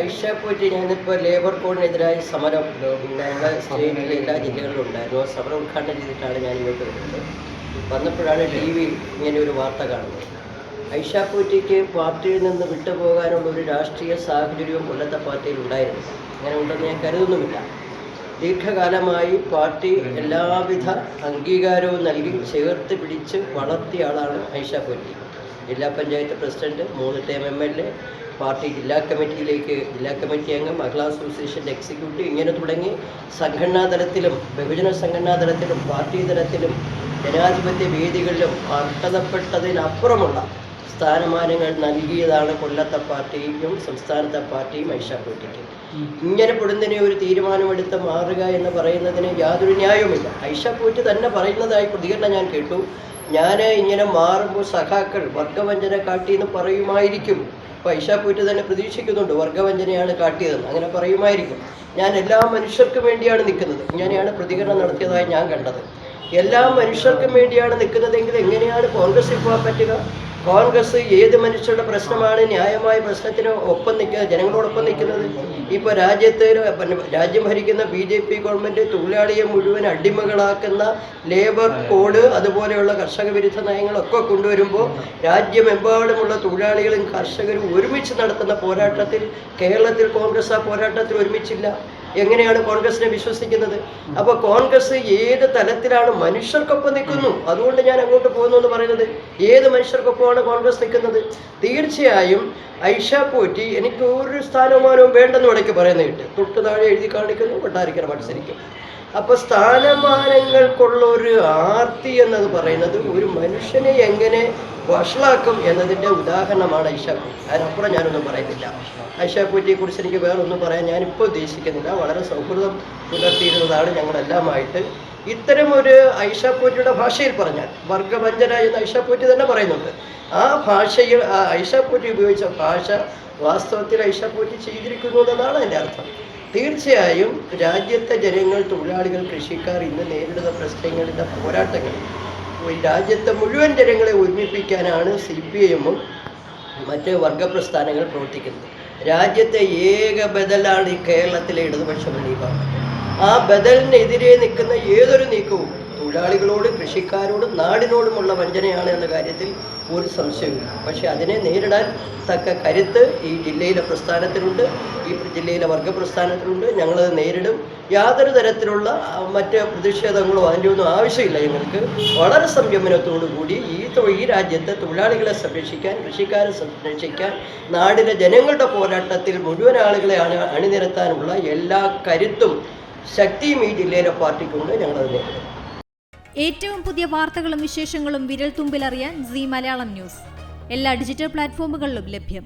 ഐഷ പോറ്റി ഞാനിപ്പോൾ ലേബർ കോഡിനെതിരായി സമരം ഞങ്ങളുടെ സ്റ്റേറ്റിലെ എല്ലാ ജില്ലകളിലും ഉണ്ടായിരുന്നു. ആ സമരം ഉദ്ഘാടനം ചെയ്തിട്ടാണ് ഞാൻ ഇങ്ങോട്ട് വരുന്നത്. വന്നപ്പോഴാണ് ടി വിയിൽ ഇങ്ങനെ ഒരു വാർത്ത കാണുന്നത്. ഐഷ പോറ്റിക്ക് പാർട്ടിയിൽ നിന്ന് വിട്ടുപോകാനുള്ള ഒരു രാഷ്ട്രീയ സാഹചര്യവും കൊല്ലത്തെ പാർട്ടിയിൽ ഉണ്ടായിരുന്നു. അങ്ങനെ ഉണ്ടെന്ന് ഞാൻ കരുതുന്നുമില്ല. ദീർഘകാലമായി പാർട്ടി എല്ലാവിധ അംഗീകാരവും നൽകി ചേർത്ത് പിടിച്ച് വളർത്തിയ ആളാണ് ഐഷ പോറ്റി. ജില്ലാ panchayat president, 3 term MLA, party ജില്ലാ കമ്മിറ്റി അംഗം, മഹിളാ അസോസിയേഷൻ്റെ എക്സിക്യൂട്ടീവ്, ഇങ്ങനെ തുടങ്ങി സംഘടനാ തലത്തിലും ബഹുജന സംഘടനാ തലത്തിലും പാർട്ടി തലത്തിലും ജനാധിപത്യ വേദികളിലും അർഹതപ്പെട്ടതിനപ്പുറമുള്ള സ്ഥാനമാനങ്ങൾ നൽകിയതാണ് കൊല്ലത്തെ പാർട്ടിയും സംസ്ഥാനത്തെ പാർട്ടിയും ഐഷ പോറ്റിക്ക്. ഇങ്ങനെ പൊടുന്നതിനെ ഒരു തീരുമാനമെടുത്ത് മാറുക എന്ന് പറയുന്നതിന് യാതൊരു ന്യായവുമില്ല. ഐഷ പോറ്റി തന്നെ പറയുന്നതായി പ്രതികരണം ഞാൻ കേട്ടു. ഞാൻ ഇങ്ങനെ മാറുമ്പോൾ സഖാക്കൾ വർഗവഞ്ചന കാട്ടിയെന്ന് പറയുമായിരിക്കും. അപ്പോൾ ഐഷ പോറ്റി തന്നെ പ്രതീക്ഷിക്കുന്നുണ്ട് വർഗവഞ്ചനയാണ് കാട്ടിയതെന്ന്, അങ്ങനെ പറയുമായിരിക്കും. ഞാൻ എല്ലാ മനുഷ്യർക്കും വേണ്ടിയാണ് നിൽക്കുന്നത്, ഇങ്ങനെയാണ് പ്രതികരണം നടത്തിയതായി ഞാൻ കണ്ടത്. എല്ലാ മനുഷ്യർക്കും വേണ്ടിയാണ് നിൽക്കുന്നതെങ്കിൽ എങ്ങനെയാണ് കോൺഗ്രസിൽ പോകാൻ പറ്റുക? കോൺഗ്രസ് ഏത് മനുഷ്യരുടെ പ്രശ്നമാണ് ന്യായമായ പ്രശ്നത്തിന് ഒപ്പം നിൽക്കുന്നത്, ജനങ്ങളോടൊപ്പം നിൽക്കുന്നത്? ഇപ്പോൾ രാജ്യം ഭരിക്കുന്ന BJP ഗവൺമെൻറ് തൊഴിലാളിയെ മുഴുവൻ അടിമകളാക്കുന്ന ലേബർ കോഡ്, അതുപോലെയുള്ള കർഷക വിരുദ്ധ നയങ്ങളൊക്കെ കൊണ്ടുവരുമ്പോൾ രാജ്യമെമ്പാടുമുള്ള തൊഴിലാളികളും കർഷകരും ഒരുമിച്ച് നടത്തുന്ന പോരാട്ടത്തിൽ കേരളത്തിൽ കോൺഗ്രസ് ആ പോരാട്ടത്തിൽ ഒരുമിച്ചില്ല. എങ്ങനെയാണ് കോൺഗ്രസിനെ വിശ്വസിക്കുന്നത്? അപ്പോൾ കോൺഗ്രസ് ഏത് തലത്തിലാണ് മനുഷ്യർക്കൊപ്പം നിൽക്കുന്നു, അതുകൊണ്ട് ഞാൻ അങ്ങോട്ട് പോകുന്നു എന്ന് പറയുന്നത്. ഏത് മനുഷ്യർക്കൊപ്പമാണ് കോൺഗ്രസ് നിൽക്കുന്നത്? തീർച്ചയായും ഐഷ പോറ്റി എനിക്ക് ഒരു സ്ഥാനമാനവും വേണ്ടെന്ന് ഇടയ്ക്ക് പറയുന്നത് കേട്ട് തൊട്ട് താഴെ എഴുതി കാണിക്കുന്നു കൊട്ടാരക്കര മത്സരിക്കും. അപ്പോൾ സ്ഥാനമാനങ്ങൾക്കുള്ള ഒരു ആർത്തി എന്നത് പറയുന്നത് ഒരു മനുഷ്യനെ എങ്ങനെ വഷളാക്കും എന്നതിൻ്റെ ഉദാഹരണമാണ് ഐഷ പോറ്റി. അതിനപ്പുറം ഞാനൊന്നും പറയുന്നില്ല. ഐഷ പോറ്റിയെക്കുറിച്ച് എനിക്ക് വേറൊന്നും പറയാൻ ഞാനിപ്പോൾ ഉദ്ദേശിക്കുന്നില്ല. വളരെ സൗഹൃദം പുലർത്തിയിരുന്നതാണ് ഞങ്ങളെല്ലാമായിട്ട്. ഇത്തരം ഒരു ഐഷ പോറ്റിയുടെ ഭാഷയിൽ പറഞ്ഞാൽ വർഗവഞ്ചന എന്ന് ഐഷ പോറ്റി തന്നെ പറയുന്നുണ്ട്. ആ ഭാഷയിൽ ഐഷ പോറ്റി ഉപയോഗിച്ച ഭാഷ വാസ്തവത്തിൽ ഐഷ പോറ്റി ചെയ്തിരിക്കുന്നു എന്നതാണ് എൻ്റെ അർത്ഥം. തീർച്ചയായും രാജ്യത്തെ ജനങ്ങൾ, തൊഴിലാളികൾ, കൃഷിക്കാർ ഇന്ന് നേരിടുന്ന പ്രശ്നങ്ങളുടെ പോരാട്ടങ്ങൾ രാജ്യത്തെ മുഴുവൻ ജനങ്ങളെ ഒരുമിപ്പിക്കാനാണ് CPIM-ഉം മറ്റ് വർഗപ്രസ്ഥാനങ്ങൾ പ്രവർത്തിക്കുന്നത്. രാജ്യത്തെ ഏക ബദലാണ് ഈ കേരളത്തിലെ ഇടതുപക്ഷ മുന്നണി. ആ ബദലിനെതിരെ നിൽക്കുന്ന ഏതൊരു നീക്കവും തൊഴിലാളികളോട്, കൃഷിക്കാരോടും നാടിനോടുമുള്ള വഞ്ചനയാണ് എന്ന കാര്യത്തിൽ ഒരു സംശയമില്ല. പക്ഷേ അതിനെ നേരിടാൻ തക്ക കരുത്ത് ഈ ജില്ലയിലെ പ്രസ്ഥാനത്തിനുണ്ട്, ഈ ജില്ലയിലെ വർഗപ്രസ്ഥാനത്തിനുണ്ട്. ഞങ്ങളത് നേരിടും. യാതൊരു തരത്തിലുള്ള മറ്റ് പ്രതിഷേധങ്ങളോ അതിൻ്റെ ഒന്നും ആവശ്യമില്ല. ഞങ്ങൾക്ക് വളരെ സംയമനത്തോടു കൂടി ഈ രാജ്യത്തെ തൊഴിലാളികളെ സംരക്ഷിക്കാൻ, കൃഷിക്കാരെ സംരക്ഷിക്കാൻ, നാടിലെ ജനങ്ങളുടെ പോരാട്ടത്തിൽ മുഴുവൻ ആളുകളെ അണിനിരത്താനുള്ള എല്ലാ കരുത്തും ശക്തിയും ഈ ജില്ലയിലെ പാർട്ടിക്കുണ്ട്. ഞങ്ങളത് നേരിടും. ഏറ്റവും പുതിയ വാർത്തകളും വിശേഷങ്ങളും വിരൽ തുമ്പിലറിയാൻ Zee മലയാളം ന്യൂസ് എല്ലാ ഡിജിറ്റൽ പ്ലാറ്റ്ഫോമുകളിലും ലഭ്യം.